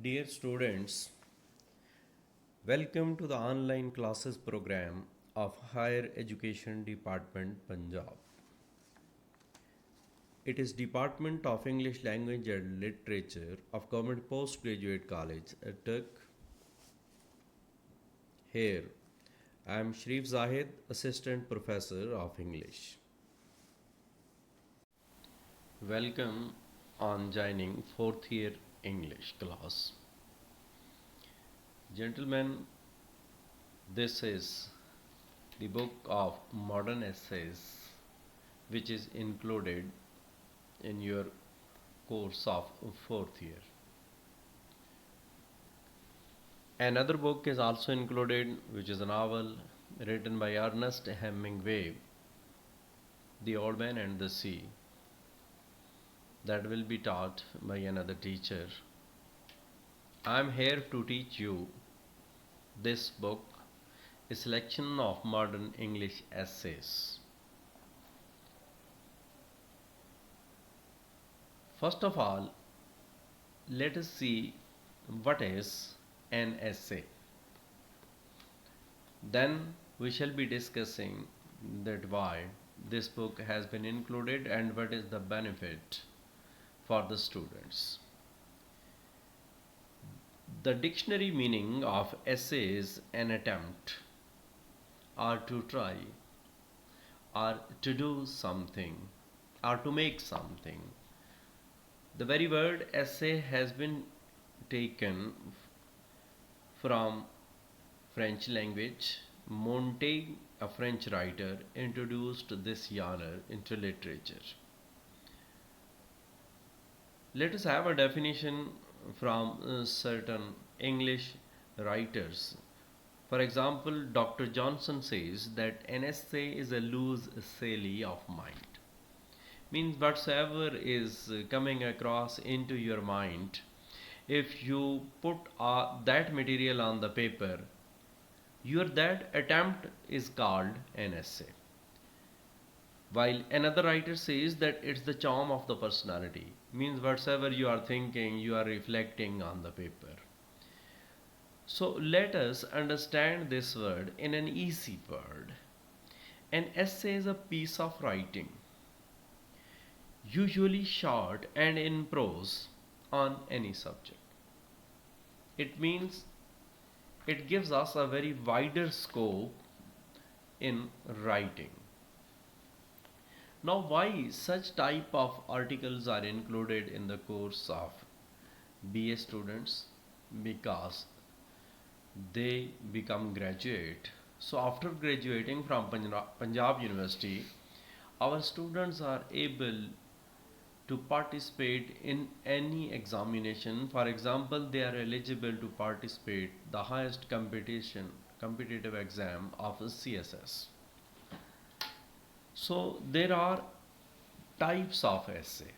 Dear students, welcome to the online classes program of Higher Education Department Punjab. It is Department of English Language and Literature of Government Postgraduate College at Turk. Here, I am Sharif Zahid, Assistant Professor of English. Welcome on joining 4th year English class. Gentlemen, this is the book of modern essays which is included in your course of 4th year. Another book is also included, which is a novel written by Ernest Hemingway, The Old Man and the Sea, that will be taught by another teacher. I am here to teach you this book, a selection of modern English essays. First of all, let us see what is an essay. Then we shall be discussing that why this book has been included and what is the benefit for the students. The dictionary meaning of essay is an attempt or to try or to do something or to make something. The very word essay has been taken from French language. Montaigne, a French writer, introduced this genre into literature. Let us have a definition from certain English writers. For example, Dr. Johnson says that an essay is a loose sally of mind. Means whatsoever is coming across into your mind, if you put that material on the paper, your that attempt is called an essay. While another writer says that it's the charm of the personality, means whatsoever you are thinking, you are reflecting on the paper. So let us understand this word in an easy word. An essay is a piece of writing, usually short and in prose, on any subject. It means it gives us a very wider scope in writing. Now, why such type of articles are included in the course of BA students? Because they become graduate. So after graduating from Punjab University, our students are able to participate in any examination. For example, they are eligible to participate the highest competitive exam of CSS. So there are types of essay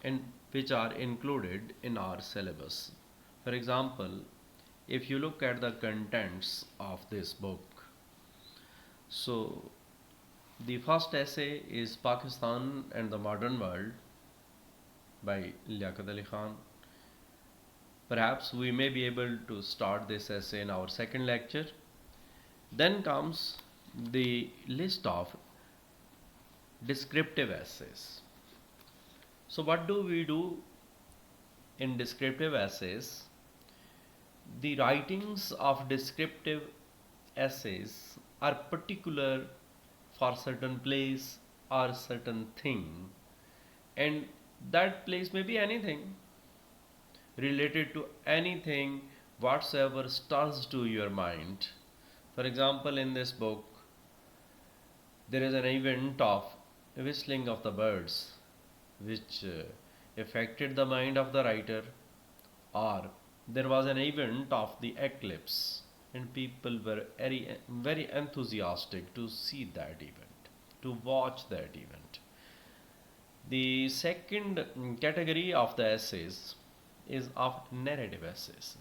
and which are included in our syllabus. For example, if you look at the contents of this book, so the first essay is Pakistan and the Modern World by Liaquat Ali Khan. Perhaps we may be able to start this essay in our second lecture. Then comes the list of descriptive essays. So what do we do in descriptive essays? The writings of descriptive essays are particular for certain place or certain thing, and that place may be anything related to anything whatsoever stirs to your mind. For example, in this book there is an event of whistling of the birds which affected the mind of the writer, or there was an event of the eclipse and people were very enthusiastic to see that event, to watch that event. The second category of the essays is of narrative essays.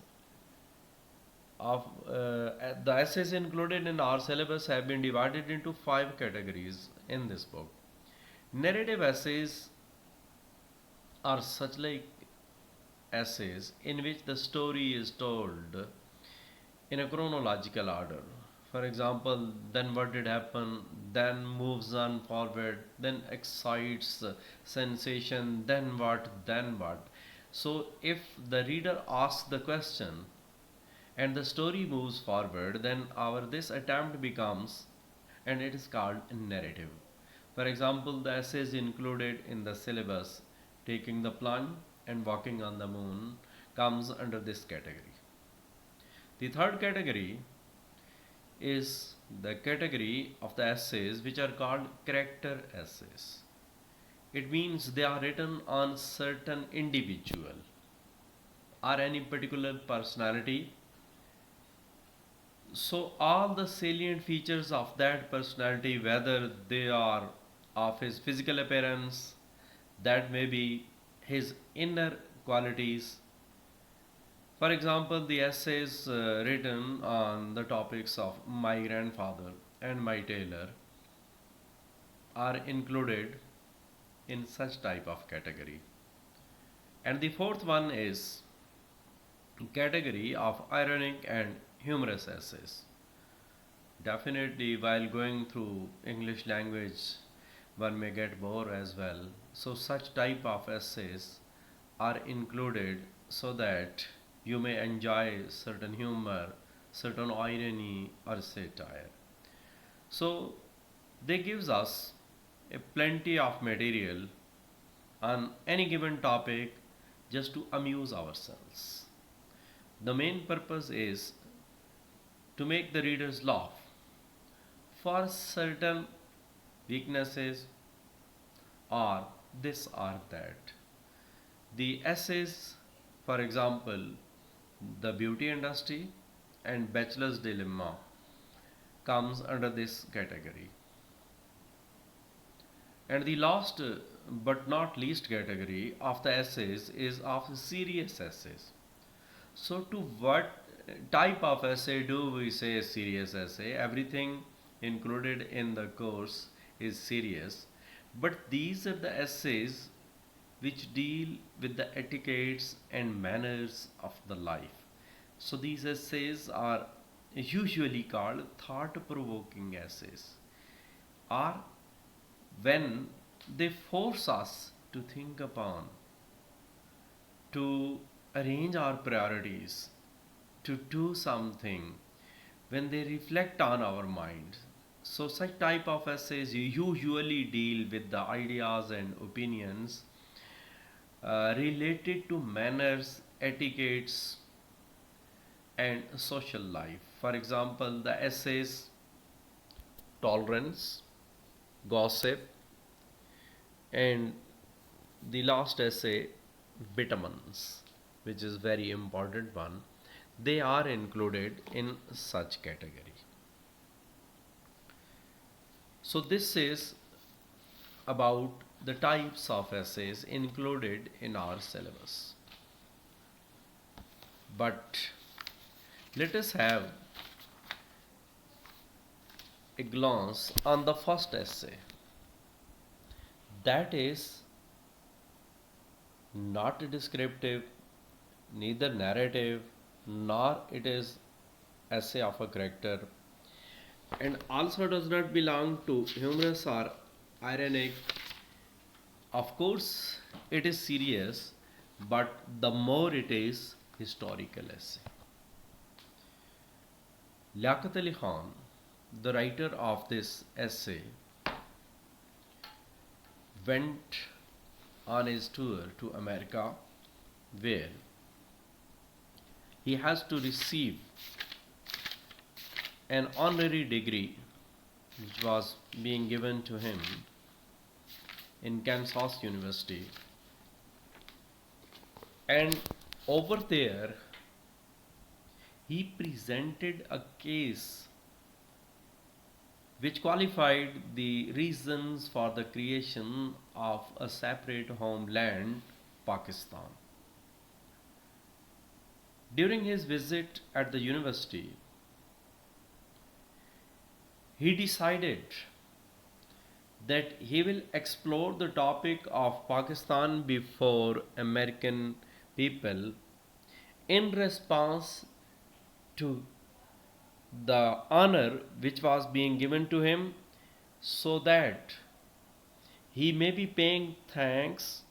The essays included in our syllabus have been divided into 5 categories in this book. Narrative essays are such like essays in which the story is told in a chronological order. For example, then what did happen, then moves on forward, then excites sensation, then what, then what. So, if the reader asks the question and the story moves forward, then our this attempt becomes, and it is called narrative. For example, the essays included in the syllabus, taking the plunge and walking on the moon, comes under this category. The third category is the category of the essays which are called character essays. It means they are written on certain individual or any particular personality. So all the salient features of that personality, whether they are of his physical appearance, that may be his inner qualities. For example, the essays written on the topics of my grandfather and my tailor are included in such type of category. And the fourth one is category of ironic and humorous essays. Definitely, while going through English language, one may get bored as well. So, such type of essays are included so that you may enjoy certain humor, certain irony, or satire. So, they gives us a plenty of material on any given topic just to amuse ourselves. The main purpose is to make the readers laugh for certain weaknesses or this or that. The essays, for example, the beauty industry and bachelor's dilemma comes under this category. And the last but not least category of the essays is of serious essays. So, to what type of essay do we say serious essay? Everything included in the course is serious, but these are the essays which deal with the etiquettes and manners of the life. So, these essays are usually called thought provoking essays, or when they force us to think upon, to arrange our priorities, to do something, when they reflect on our mind. So, such type of essays usually deal with the ideas and opinions related to manners, etiquettes, and social life. For example, the essays tolerance, gossip, and the last essay vitamins, which is very important one, they are included in such category. So this is about the types of essays included in our syllabus. But let us have a glance on the first essay, that is not descriptive, neither narrative, nor it is essay of a character, and also does not belong to humorous or ironic. Of course, it is serious, but the more it is historical essay. Liaquat Ali Khan, the writer of this essay, went on his tour to America where he has to receive an honorary degree which was being given to him in Kansas University. And over there, he presented a case which qualified the reasons for the creation of a separate homeland, Pakistan. During his visit at the university, he decided that he will explore the topic of Pakistan before American people in response to the honor which was being given to him, so that he may be paying thanks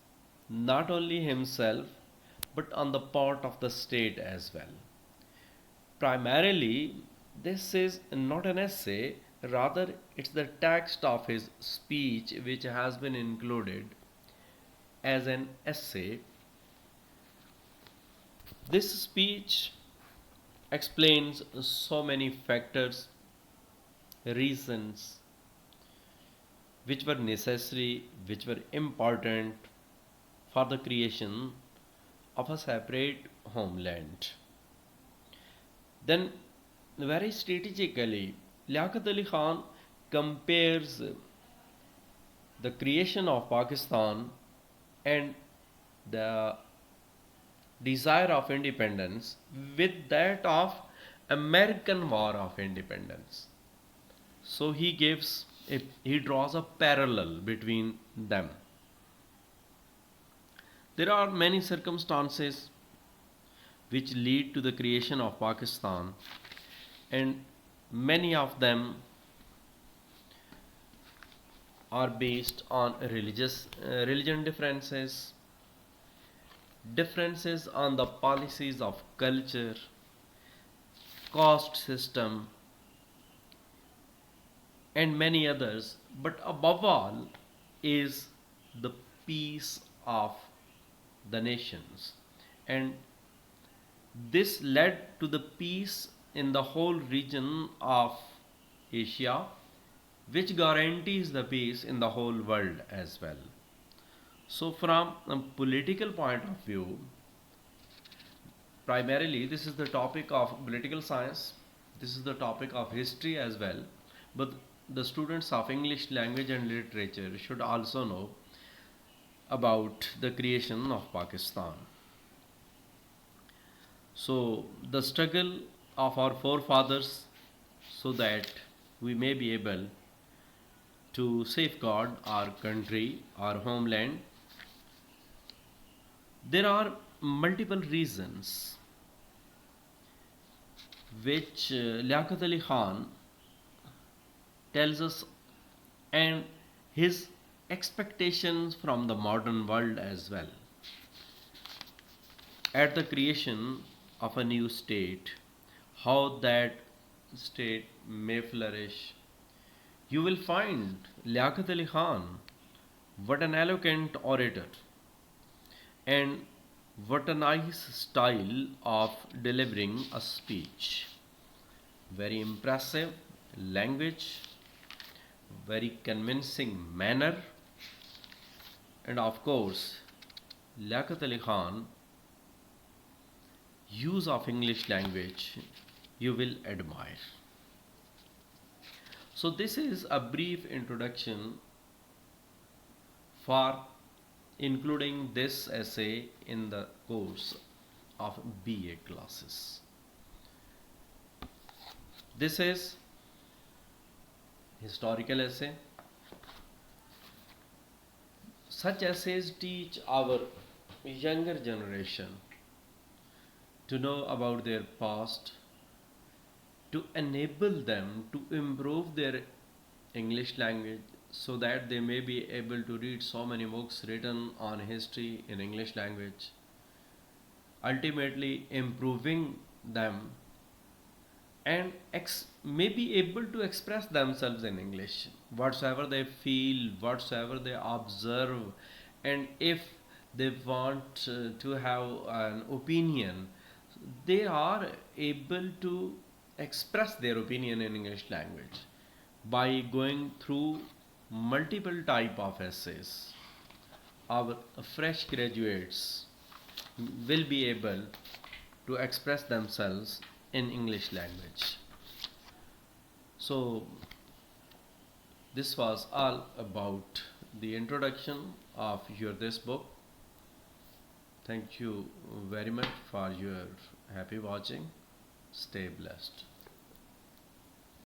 not only himself but on the part of the state as well. Primarily, this is not an essay, rather, it's the text of his speech which has been included as an essay. This speech explains so many factors, reasons which were necessary, which were important for the creation of a separate homeland. Then, very strategically, Liaquat Ali Khan compares the creation of Pakistan and the desire of independence with that of American War of Independence. So he draws a parallel between them. There are many circumstances which lead to the creation of Pakistan, and many of them are based on religion differences, differences on the policies of culture, caste system, and many others. But above all is the peace of the nations, and this led to the peace in the whole region of Asia, which guarantees the peace in the whole world as well. So, from a political point of view, primarily this is the topic of political science, this is the topic of history as well, but the students of English language and literature should also know about the creation of Pakistan. So, the struggle of our forefathers, so that we may be able to safeguard our country, our homeland. There are multiple reasons which Liaquat Ali Khan tells us, and his expectations from the modern world as well. At the creation of a new state, how that state may flourish, you will find Liaquat Ali Khan, what an eloquent orator, and what a nice style of delivering a speech. Very impressive language, very convincing manner, and of course, Liaquat Ali Khan use of English language you will admire. So this is a brief introduction for including this essay in the course of BA classes. This is historical essay. Such essays teach our younger generation to know about their past, to enable them to improve their English language, so that they may be able to read so many books written on history in English language, ultimately improving them, and may be able to express themselves in English, whatsoever they feel, whatsoever they observe, and if they want to have an opinion, they are able to express their opinion in English language by going through multiple type of essays. Our fresh graduates will be able to express themselves in English language. So this was all about the introduction of this book. Thank you very much for your happy watching. Stay blessed.